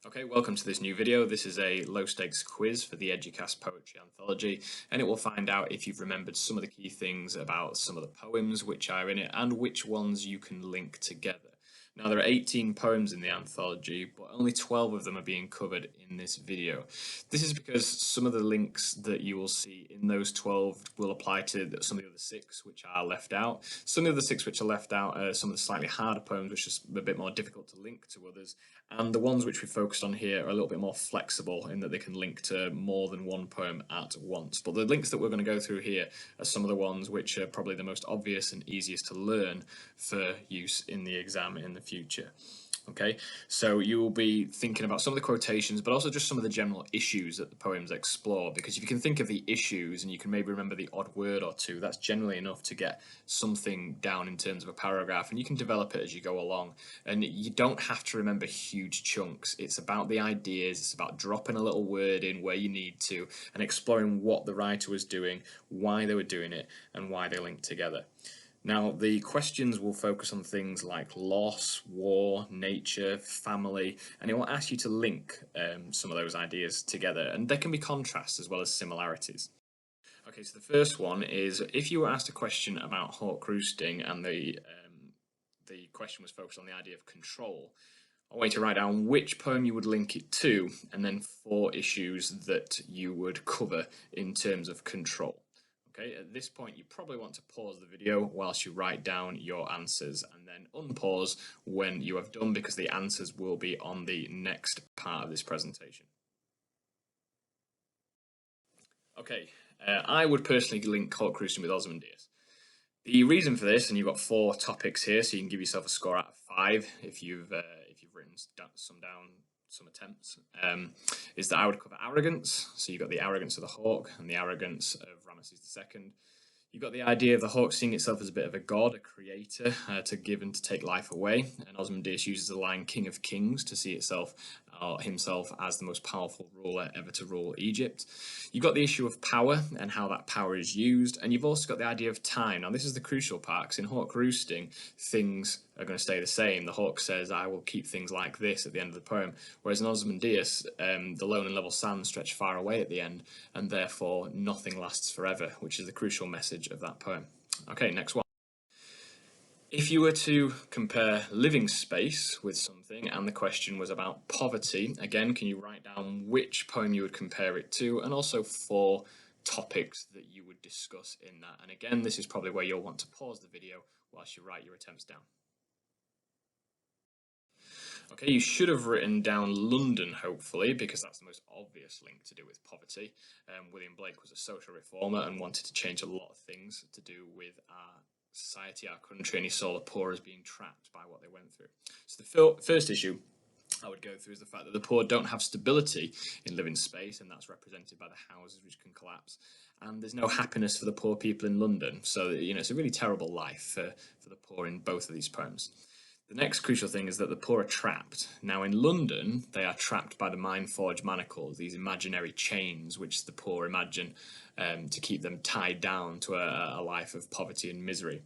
Okay, welcome to this new video. This is a low-stakes quiz for the Eduqas Poetry Anthology, and it will find out if you've remembered some of the key things about some of the poems which are in it and which ones you can link together. Now, there are 18 poems in the anthology, but only 12 of them are being covered in this video. This is because some of the links that you will see in those 12 will apply to some of the other 6 which are left out. Some of the 6 which are left out are some of the slightly harder poems which are a bit more difficult to link to others, and the ones which we focused on here are a little bit more flexible in that they can link to more than one poem at once. But the links that we're going to go through here are some of the ones which are probably the most obvious and easiest to learn for use in the exam in the future. Okay, so you will be thinking about some of the quotations, but also just some of the general issues that the poems explore, because if you can think of the issues and you can maybe remember the odd word or two, that's generally enough to get something down in terms of a paragraph, and you can develop it as you go along. And you don't have to remember huge chunks. It's about the ideas, it's about dropping a little word in where you need to, and exploring what the writer was doing, why they were doing it, and why they link together. Now, the questions will focus on things like loss, war, nature, family, and it will ask you to link some of those ideas together. And there can be contrasts as well as similarities. Okay, so the first one is, if you were asked a question about Hawk Roosting and the question was focused on the idea of control, I want you to write down which poem you would link it to, and then 4 issues that you would cover in terms of control. Okay, at this point you probably want to pause the video whilst you write down your answers, and then unpause when you have done, because the answers will be on the next part of this presentation. Okay, I would personally link Hawk Roosting with Ozymandias. The reason for this, and you've got 4 topics here, so you can give yourself a score out of 5 if you've written some attempts, is that I would cover arrogance. So you've got the arrogance of the hawk and the arrogance of Ramesses II. You've got the idea of the hawk seeing itself as a bit of a god, a creator, to give and to take life away. And Ozymandias uses the line King of Kings to see itself himself as the most powerful ruler ever to rule Egypt. You've got the issue of power and how that power is used, and you've also got the idea of time. Now, this is the crucial part, because in Hawk Roosting, things are going to stay the same. The hawk says, I will keep things like this at the end of the poem, whereas in Ozymandias, the lone and level sands stretch far away at the end, and therefore nothing lasts forever, which is the crucial message of that poem. Okay, next one. If you were to compare living space with something and the question was about poverty, again, can you write down which poem you would compare it to, and also 4 topics that you would discuss in that. And again, this is probably where you'll want to pause the video whilst you write your attempts down. Okay, you should have written down London, hopefully, because that's the most obvious link to do with poverty. William Blake was a social reformer and wanted to change a lot of things to do with our society, our country, and he saw the poor as being trapped by what they went through. So the first issue I would go through is the fact that the poor don't have stability in living space, and that's represented by the houses which can collapse. And there's no happiness for the poor people in London. So, it's a really terrible life for the poor in both of these poems. The next crucial thing is that the poor are trapped. Now, in London, they are trapped by the mind-forged manacles, these imaginary chains which the poor imagine to keep them tied down to a life of poverty and misery.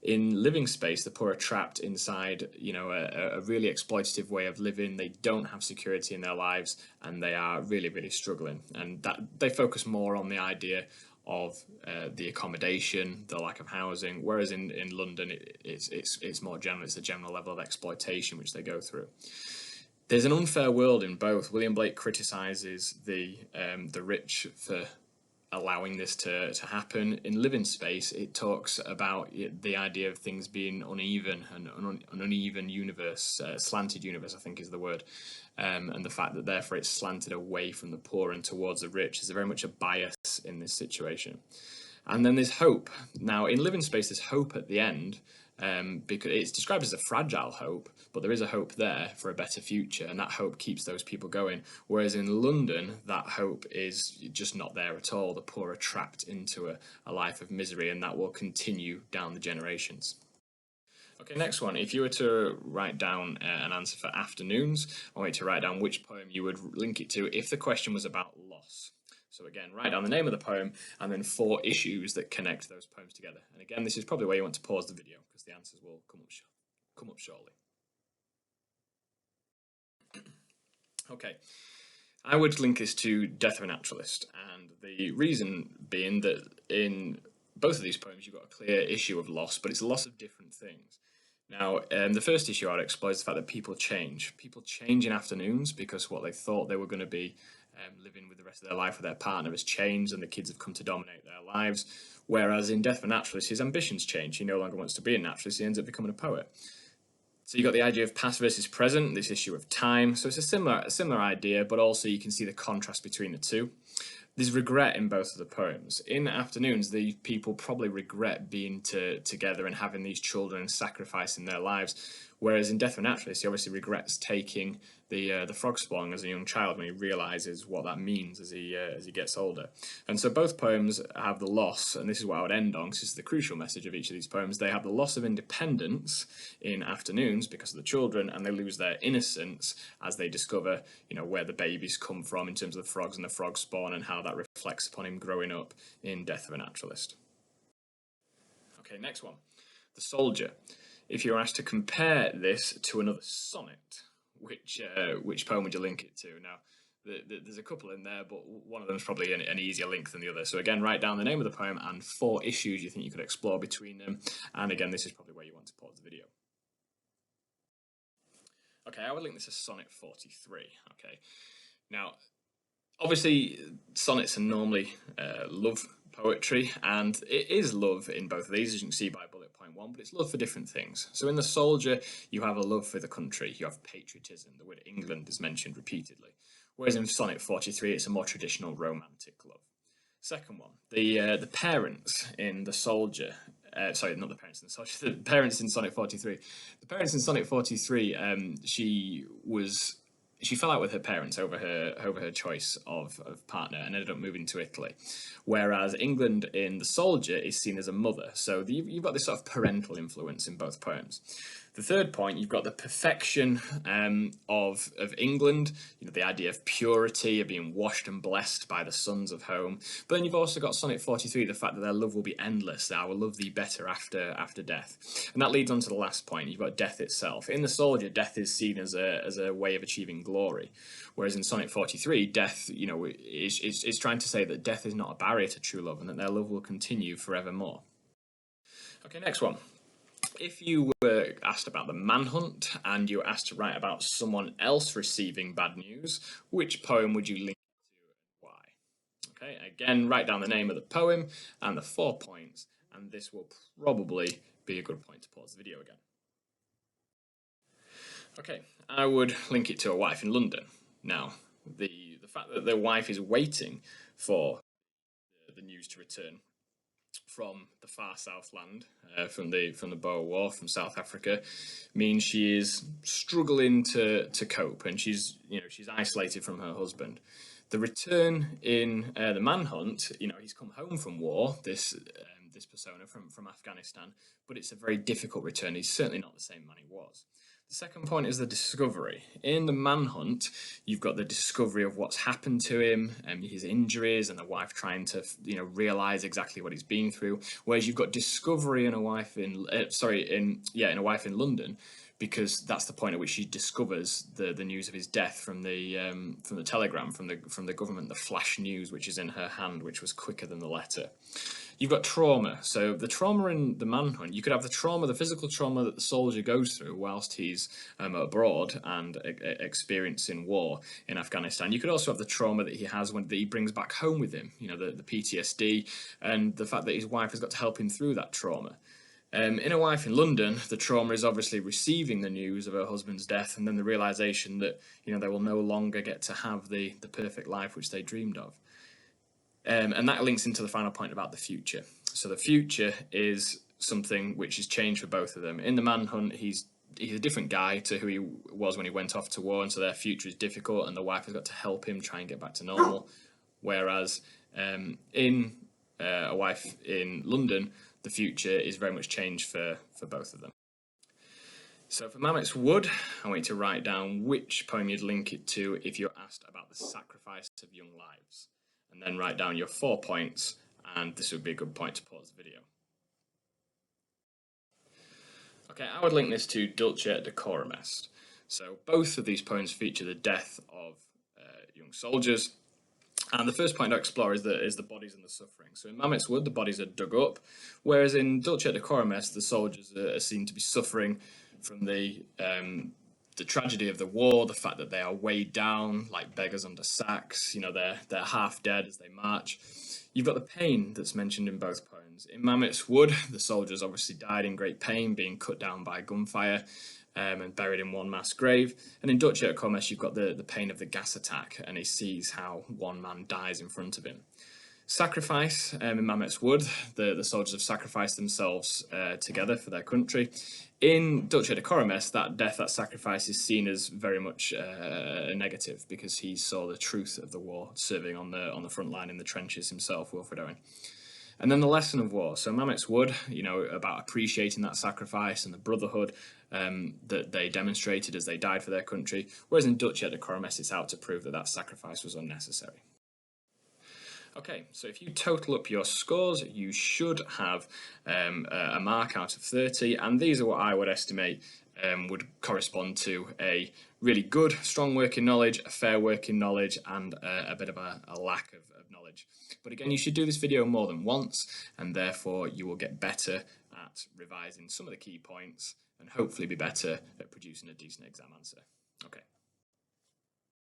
In living space, the poor are trapped inside, a really exploitative way of living. They don't have security in their lives, and they are really, really struggling. And that they focus more on the idea of the accommodation, the lack of housing, whereas in London it's more general. It's a general level of exploitation which they go through. There's an unfair world in both. William Blake criticises the rich for allowing this to happen. In living space, it talks about the idea of things being uneven and an uneven universe, slanted universe, I think is the word, and the fact that therefore it's slanted away from the poor and towards the rich is very much a bias in this situation. And then there's hope. Now, in living space, there's hope at the end, because it's described as a fragile hope, but there is a hope there for a better future, and that hope keeps those people going. Whereas in London, that hope is just not there at all. The poor are trapped into a life of misery, and that will continue down the generations. Okay, next one. If you were to write down an answer for afternoons, I want you to write down which poem you would link it to if the question was about loss. So again, write down the name of the poem and then 4 issues that connect those poems together. And again, this is probably where you want to pause the video because the answers will come up shortly. Okay, I would link this to Death of a Naturalist, and the reason being that in both of these poems you've got a clear issue of loss, but it's a loss of different things. Now, the first issue I'd explore is the fact that people change. People change in afternoons because what they thought they were going to be living with the rest of their life with their partner has changed, and the kids have come to dominate their lives. Whereas in Death of a Naturalist, his ambitions change. He no longer wants to be a naturalist, he ends up becoming a poet. So you got the idea of past versus present, this issue of time. So it's a similar idea, but also you can see the contrast between the two. There's regret in both of the poems. In Afternoons, the people probably regret being together and having these children and sacrificing their lives. Whereas in Death of a Naturalist, he obviously regrets taking the frog spawn as a young child when he realizes what that means as he gets older. And so both poems have the loss, and this is what I would end on, because this is the crucial message of each of these poems. They have the loss of independence in Afternoons because of the children, and they lose their innocence as they discover, where the babies come from in terms of the frogs and the frog spawn, and how that reflects upon him growing up in Death of a Naturalist. Okay, next one. The Soldier. If you were asked to compare this to another sonnet, which poem would you link it to? Now, there's a couple in there, but one of them is probably an easier link than the other. So again, write down the name of the poem and 4 issues you think you could explore between them. And again, this is probably where you want to pause the video. Okay, I would link this to Sonnet 43. Okay, now, obviously, sonnets are normally love poetry, and it is love in both of these, as you can see by bullet point 1, but it's love for different things. So in The Soldier, you have a love for the country, you have patriotism, the word England is mentioned repeatedly. Whereas in Sonnet 43, it's a more traditional romantic love. Second one, the parents in The Soldier, sorry, not the parents in The Soldier, the parents in Sonnet 43. The parents in Sonnet 43, she fell out with her parents over her choice of partner and ended up moving to Italy. Whereas England in The Soldier is seen as a mother. So you've got this sort of parental influence in both poems. The third point, you've got the perfection of England, the idea of purity, of being washed and blessed by the sons of home. But then you've also got Sonnet 43, the fact that their love will be endless, that I will love thee better after death. And that leads on to the last point, you've got death itself. In The Soldier, death is seen as a way of achieving glory. Whereas in Sonnet 43, death, is trying to say that death is not a barrier to true love and that their love will continue forevermore. Okay, next one. If you were asked about the manhunt and you were asked to write about someone else receiving bad news, which poem would you link to and why? Okay, again, write down the name of the poem and the 4 points, and this will probably be a good point to pause the video again. Okay, I would link it to A Wife in London. Now, the fact that the wife is waiting for the news to return from the far southland, from the Boer War, from South Africa, means she is struggling to cope, and she's isolated from her husband. The return in the Manhunt, he's come home from war. This persona from Afghanistan, but it's a very difficult return. He's certainly not the same man he was. The second point is the discovery. In the Manhunt, you've got the discovery of what's happened to him, and his injuries, and the wife trying to, realize exactly what he's been through. Whereas you've got discovery in A Wife in A Wife in London, because that's the point at which she discovers the news of his death from the telegram from the government, the flash news which is in her hand, which was quicker than the letter. You've got trauma. So the trauma in the Manhunt, you could have the physical trauma that the soldier goes through whilst he's abroad and experiencing war in Afghanistan. You could also have the trauma that he has that he brings back home with him, the PTSD, and the fact that his wife has got to help him through that trauma. In A Wife in London, the trauma is obviously receiving the news of her husband's death, and then the realization that they will no longer get to have the perfect life which they dreamed of. And that links into the final point about the future. So the future is something which has changed for both of them. In the Manhunt, he's a different guy to who he was when he went off to war, and so their future is difficult, and the wife has got to help him try and get back to normal. Whereas in A Wife in London, the future is very much changed for both of them. So for Mametz Wood, I want you to write down which poem you'd link it to if you're asked about the sacrifice of young lives. And then write down your 4 points, and this would be a good point to pause the video. Okay, I would link this to Dulce Decorum Est. So both of these poems feature the death of young soldiers. And the first point to explore is the bodies and the suffering. So in Mametz Wood, the bodies are dug up, whereas in Dulce et Decorum Est, the soldiers are seen to be suffering from the tragedy of the war, the fact that they are weighed down like beggars under sacks. You know, they're half dead as they march. You've got the pain that's mentioned in both poems. In Mametz Wood, the soldiers obviously died in great pain, being cut down by gunfire and buried in one mass grave. And in Dulce et Decorum Est, you've got the pain of the gas attack, and he sees how one man dies in front of him. Sacrifice in Mametz Wood, the soldiers have sacrificed themselves together for their country. In Dulce et Decorum Est, that death, that sacrifice is seen as very much a negative, because he saw the truth of the war, serving on the front line in the trenches himself, Wilfred Owen. And then the lesson of war. So Mametz Wood, you know, about appreciating that sacrifice and the brotherhood that they demonstrated as they died for their country, whereas in Dulce et Decorum Est, it's out to prove that that sacrifice was unnecessary. Okay, so if you total up your scores, you should have a mark out of 30, and these are what I would estimate would correspond to a really good, strong working knowledge, a fair working knowledge, and a bit of a lack of knowledge. But again, you should do this video more than once, and therefore you will get better at revising some of the key points, and hopefully be better at producing a decent exam answer. Okay.